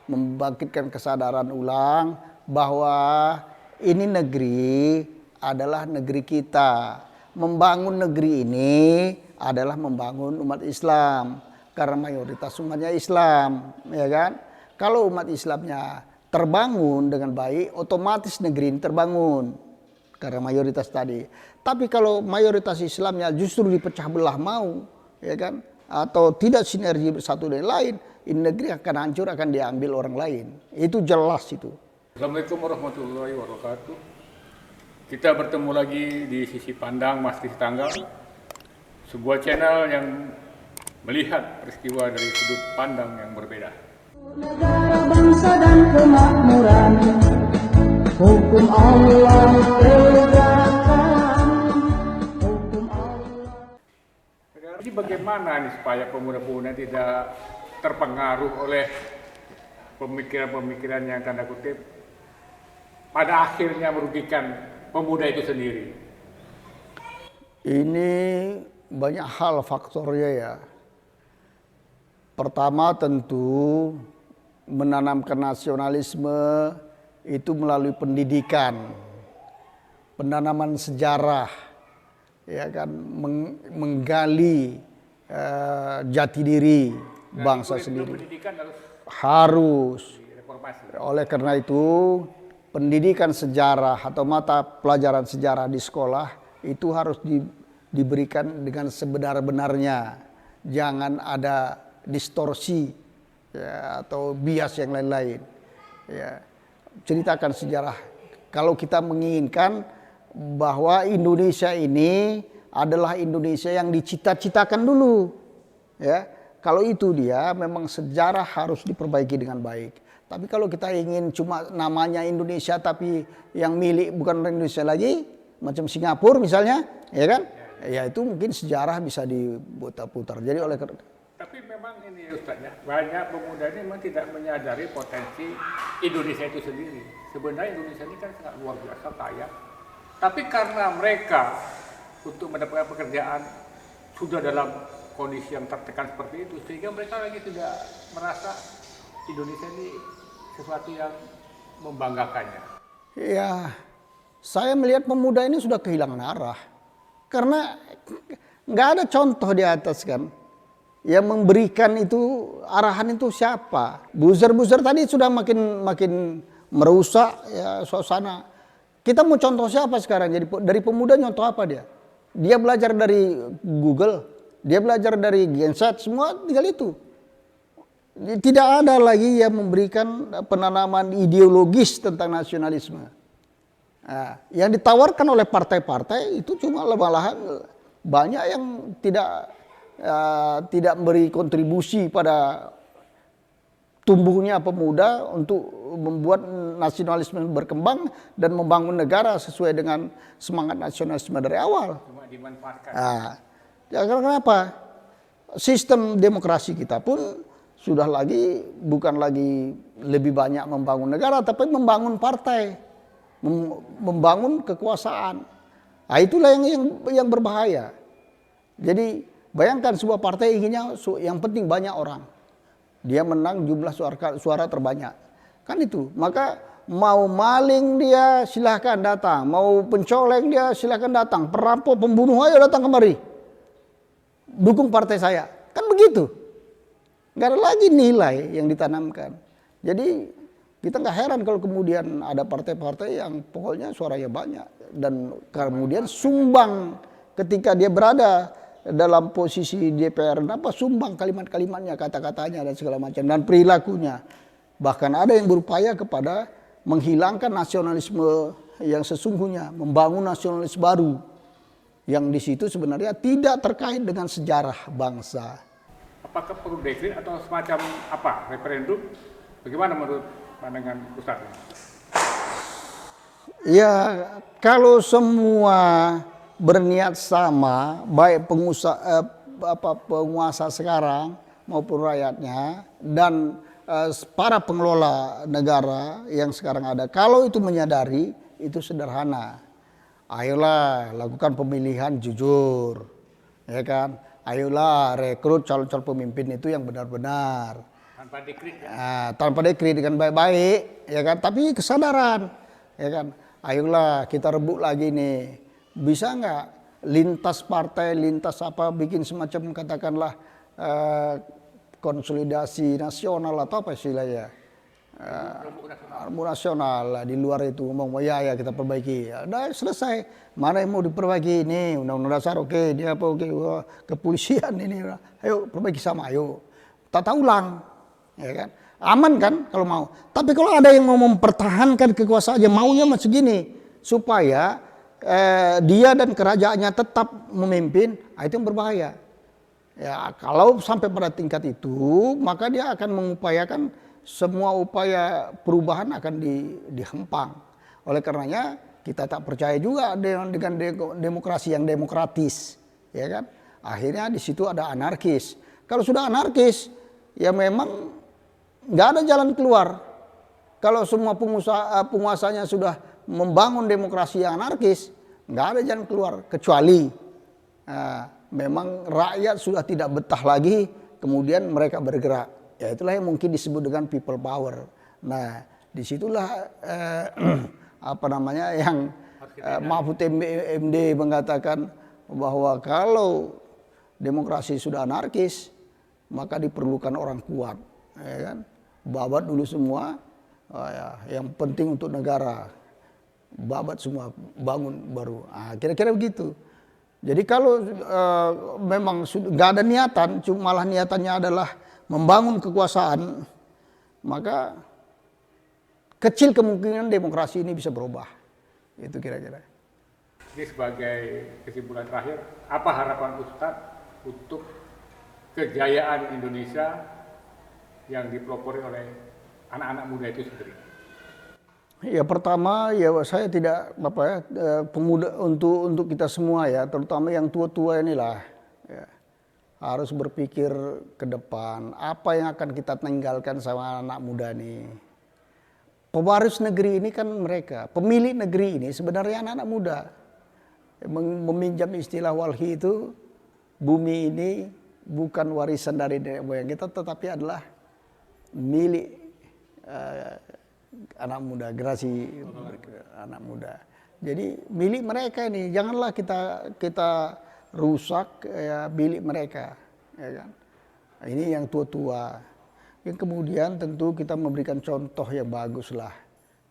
membangkitkan kesadaran ulang bahwa ini negeri adalah negeri kita. Membangun negeri ini adalah membangun umat Islam karena mayoritas umatnya Islam, ya kan? Kalau umat Islamnya terbangun dengan baik, otomatis negeri ini terbangun karena mayoritas tadi. Tapi kalau mayoritas Islamnya justru dipecah belah mau, ya kan? Atau tidak sinergi bersatu dengan lain, ini negeri akan hancur, akan diambil orang lain. Itu jelas itu. Assalamualaikum warahmatullahi wabarakatuh. Kita bertemu lagi di Sisi Pandang Masih Tanggal, sebuah channel yang melihat peristiwa dari sudut pandang yang berbeda. Negara, bangsa dan kemakmuran, hukum Allah tegakkan, hukum Allah. Jadi bagaimana nih supaya pemuda-pemuda tidak terpengaruh oleh pemikiran-pemikiran yang tanda kutip pada akhirnya merugikan pemuda itu sendiri? Ini banyak hal faktornya ya. Pertama tentu menanamkan nasionalisme itu melalui pendidikan, penanaman sejarah, ya kan, menggali jati diri bangsa sendiri. Harus. Oleh karena itu pendidikan sejarah atau mata pelajaran sejarah di sekolah itu harus diberikan dengan sebenar-benarnya. Jangan ada distorsi ya, atau bias yang lain-lain. Ya. Ceritakan sejarah. Kalau kita menginginkan bahwa Indonesia ini adalah Indonesia yang dicita-citakan dulu. Ya. Kalau itu dia memang sejarah harus diperbaiki dengan baik. Tapi kalau kita ingin cuma namanya Indonesia tapi yang milik bukan orang Indonesia lagi, macam Singapura misalnya, ya kan? Ya itu mungkin sejarah bisa diputar-putar. Jadi oleh tapi memang ini Ustaz ya, banyak pemuda ini memang tidak menyadari potensi Indonesia itu sendiri. Sebenarnya Indonesia ini kan sangat luar biasa kaya. Tapi karena mereka untuk mendapatkan pekerjaan sudah dalam kondisi yang tertekan seperti itu, sehingga mereka lagi tidak merasa Indonesia ini sesuatu yang membanggakannya. Ya, saya melihat pemuda ini sudah kehilangan arah. Karena nggak ada contoh di atas kan. Yang memberikan itu, arahan itu siapa? Buzzer-buzzer tadi sudah makin merusak ya, suasana. Kita mau contoh siapa sekarang? Jadi dari pemuda nyontoh apa dia? Dia belajar dari Google, dia belajar dari Genset, semua tinggal itu. Tidak ada lagi yang memberikan penanaman ideologis tentang nasionalisme. Nah, yang ditawarkan oleh partai-partai itu cuma malahan banyak yang tidak memberi kontribusi pada tumbuhnya pemuda untuk membuat nasionalisme berkembang dan membangun negara sesuai dengan semangat nasionalisme dari awal. Cuma dimanfaatkan. Nah, ya kenapa? Sistem demokrasi kita pun sudah bukan lagi lebih banyak membangun negara, tapi membangun partai, membangun kekuasaan. Nah, itulah yang berbahaya. Jadi bayangkan sebuah partai inginnya yang penting banyak orang, dia menang jumlah suara terbanyak, kan itu. Maka mau maling dia silahkan datang, mau pencoleng dia silahkan datang, perampok, pembunuh ayo datang kemari, dukung partai saya, kan begitu. Nggak ada lagi nilai yang ditanamkan. Jadi kita nggak heran kalau kemudian ada partai-partai yang pokoknya suaranya banyak dan kemudian sumbang ketika dia berada dalam posisi DPR, sumbang kalimat-kalimatnya, kata-katanya dan segala macam dan perilakunya. Bahkan ada yang berupaya kepada menghilangkan nasionalisme yang sesungguhnya, membangun nasionalis baru yang di situ sebenarnya tidak terkait dengan sejarah bangsa. Apakah perlu dekret atau semacam apa referendum? Bagaimana menurut pandangan Ustaz? Ya, kalau semua berniat sama, baik penguasa sekarang maupun rakyatnya dan para pengelola negara yang sekarang ada, kalau itu menyadari, itu sederhana. Ayolah lakukan pemilihan jujur, ya kan? Ayolah rekrut calon-calon pemimpin itu yang benar-benar. Tanpa dikrit ya. Tanpa dekrit dengan baik-baik, ya kan? Tapi kesadaran, ya kan? Ayolah kita rebut lagi nih, bisa nggak lintas partai, lintas apa, bikin semacam katakanlah konsolidasi nasional atau apa istilahnya? Nasional lah, di luar itu ngomong ya kita perbaiki, udah selesai. Mana yang mau diperbaiki ini, undang-undang dasar oke, dia apa oke, kepolisian ini, ayo perbaiki sama, ayo tata ulang, ya kan, aman kan kalau mau. Tapi kalau ada yang mau mempertahankan kekuasaannya, maunya macam gini supaya dia dan kerajaannya tetap memimpin, itu yang berbahaya. Ya, kalau sampai pada tingkat itu, maka dia akan mengupayakan semua upaya perubahan akan dihempang. Oleh karenanya kita tak percaya juga dengan demokrasi yang demokratis, ya kan? Akhirnya di situ ada anarkis. Kalau sudah anarkis, ya memang nggak ada jalan keluar. Kalau semua penguasanya sudah membangun demokrasi yang anarkis, nggak ada jalan keluar kecuali memang rakyat sudah tidak betah lagi, kemudian mereka bergerak. Ya itulah yang mungkin disebut dengan people power. Nah, disitulah apa namanya yang Mahfud MD mengatakan bahwa kalau demokrasi sudah anarkis, maka diperlukan orang kuat, ya kan? Babat dulu semua, yang penting untuk negara, babat semua, bangun baru. Kira-kira begitu. Jadi kalau memang nggak ada niatan, cuma malah niatannya adalah membangun kekuasaan, maka kecil kemungkinan demokrasi ini bisa berubah. Itu kira-kira. Ini sebagai kesimpulan terakhir, apa harapan Ustadz untuk kejayaan Indonesia yang dipelopori oleh anak-anak muda itu sendiri? Ya pertama ya saya tidak pemuda untuk kita semua ya, terutama yang tua-tua inilah ya, harus berpikir ke depan apa yang akan kita tinggalkan sama anak muda nih. Pewaris negeri ini kan mereka, pemilik negeri ini sebenarnya anak-anak muda. Meminjam istilah Walhi itu, bumi ini bukan warisan dari nenek moyang kita, tetapi adalah milik anak muda, generasi anak muda. Jadi milik mereka ini, janganlah kita rusak ya, milik mereka, ya kan. Ini yang tua-tua. Yang kemudian tentu kita memberikan contoh yang bagus lah,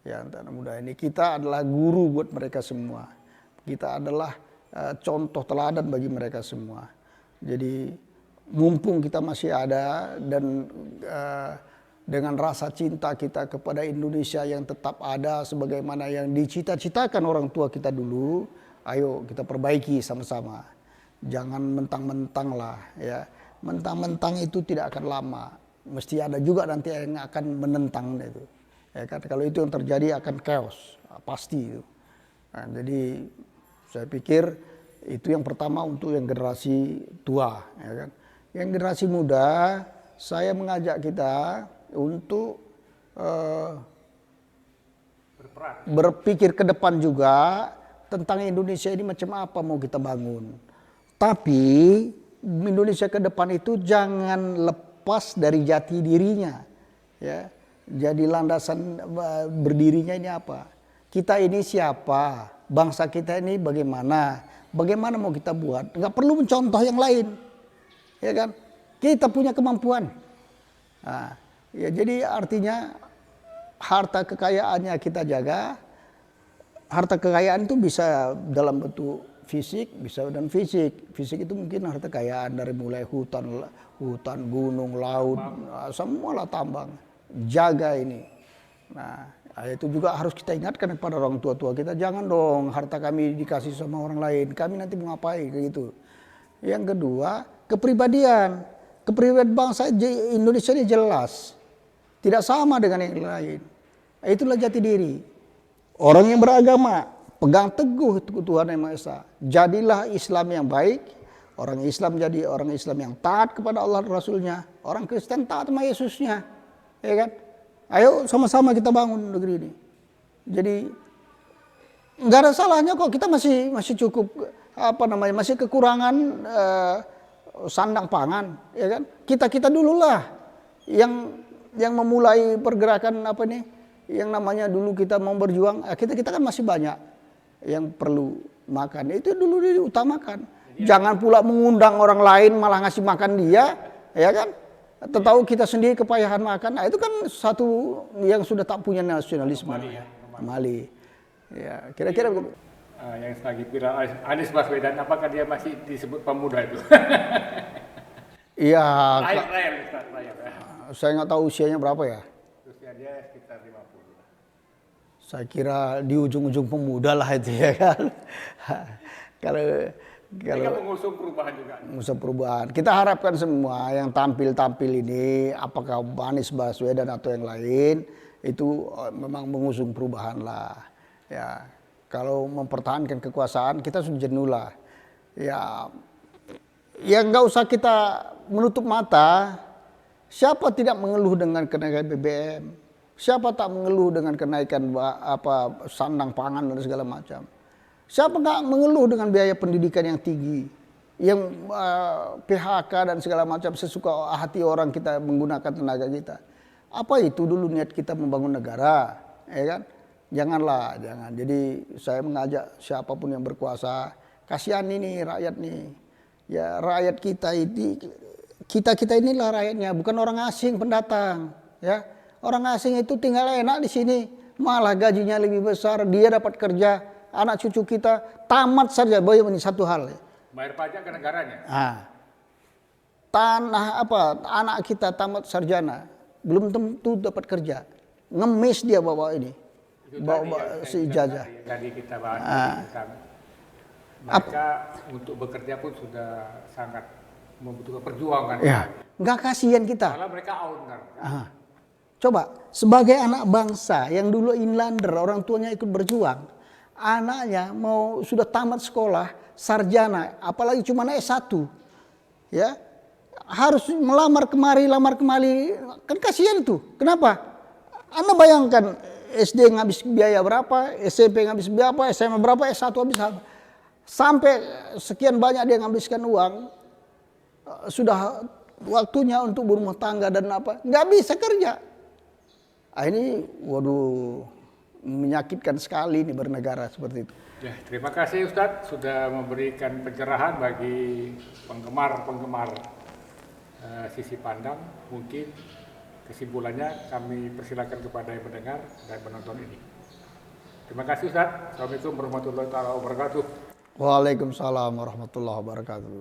ya anak muda ini. Kita adalah guru buat mereka semua. Kita adalah contoh teladan bagi mereka semua. Jadi mumpung kita masih ada dan dengan rasa cinta kita kepada Indonesia yang tetap ada sebagaimana yang dicita-citakan orang tua kita dulu, ayo kita perbaiki sama-sama. Jangan mentang-mentang lah ya. Mentang-mentang itu tidak akan lama. Mesti ada juga nanti yang akan menentang itu. Ya kan, kalau itu yang terjadi akan chaos, pasti itu. Nah, jadi saya pikir itu yang pertama untuk yang generasi tua, ya kan. Yang generasi muda, saya mengajak kita untuk berpikir ke depan juga tentang Indonesia ini macam apa mau kita bangun. Tapi Indonesia ke depan itu jangan lepas dari jati dirinya, ya. Jadi landasan berdirinya ini apa? Kita ini siapa? Bangsa kita ini bagaimana? Bagaimana mau kita buat? Nggak perlu mencontoh yang lain, ya kan? Kita punya kemampuan. Nah, ya jadi artinya harta kekayaannya kita jaga. Harta kekayaan itu bisa dalam bentuk fisik, bisa dan fisik. Fisik itu mungkin harta kekayaan dari mulai hutan, gunung, laut, semualah tambang. Jaga ini. Nah, itu juga harus kita ingatkan kepada orang tua-tua kita, jangan dong harta kami dikasih sama orang lain, kami nanti mau ngapain gitu. Yang kedua, kepribadian. Kepribadian bangsa Indonesia ini jelas. Tidak sama dengan yang lain. Itulah jati diri. Orang yang beragama, pegang teguh Tuhan Yang Maha Esa. Jadilah Islam yang baik. Orang Islam jadi orang Islam yang taat kepada Allah dan Rasulnya. Orang Kristen taat sama Yesusnya. Ya kan? Ayo sama-sama kita bangun negeri ini. Jadi nggak ada salahnya kok, kita masih cukup masih kekurangan sandang pangan, ya kan? Kita dululah yang memulai pergerakan apa nih, yang namanya dulu kita mau berjuang, kita kan masih banyak yang perlu makan. Itu dulu diutamakan. Jangan pula mengundang orang lain malah ngasih makan dia, ya kan? Tahu kita sendiri kepayahan makan. Nah, itu kan satu yang sudah tak punya nasionalisme. Kembali. Ya, kira-kira begitu. Yang lagi viral Anies Baswedan, apakah dia masih disebut pemuda itu? Iya. Layar. Saya nggak tahu usianya berapa ya. Usia dia sekitar 50. Saya kira di ujung-ujung pemuda lah itu ya kan. Kalau Mereka mengusung perubahan juga. Mengusung perubahan. Kita harapkan semua yang tampil ini, apakah Anies Baswedan atau yang lain, itu memang mengusung perubahan lah. Ya, kalau mempertahankan kekuasaan kita sudah jenuh lah. Ya nggak usah kita menutup mata. Siapa tidak mengeluh dengan kenaikan BBM? Siapa tak mengeluh dengan kenaikan sandang pangan dan segala macam? Siapa nggak mengeluh dengan biaya pendidikan yang tinggi, yang PHK dan segala macam, sesuka hati orang kita menggunakan tenaga kita. Apa itu dulu niat kita membangun negara, ya kan? Jangan. Jadi saya mengajak siapapun yang berkuasa, kasihan ini rakyat nih. Ya rakyat kita ini, kita inilah rakyatnya, bukan orang asing pendatang. Ya orang asing itu tinggal enak di sini, malah gajinya lebih besar, dia dapat kerja. Anak cucu kita tamat saja, boy, ini satu hal. Bayar pajak ke negaranya. Anak kita tamat sarjana, belum tentu dapat kerja. Ngemis dia bawa ini, bawa si ijazah. Tadi kita bahas tentang mereka untuk bekerja pun sudah sangat membutuhkan perjuangan. Ya, nggak kasihan kita. Malah mereka owner. Coba sebagai anak bangsa yang dulu inlander, orang tuanya ikut berjuang. Anaknya sudah tamat sekolah, sarjana, apalagi cuma S1. Ya. Harus lamar kemari, kan kasihan itu. Kenapa? Anda bayangkan SD ngabis biaya berapa, SMP ngabis berapa, SMA berapa, S1 habis apa. Sampai sekian banyak dia ngabiskan uang, sudah waktunya untuk berumah tangga dan nggak bisa kerja. Ini waduh, menyakitkan sekali nih bernegara seperti itu. Ya, terima kasih Ustadz sudah memberikan pencerahan bagi penggemar sisi pandang. Mungkin kesimpulannya kami persilakan kepada yang mendengar dan menonton ini. Terima kasih Ustadz. Assalamualaikum warahmatullahi wabarakatuh. Waalaikumsalam warahmatullahi wabarakatuh.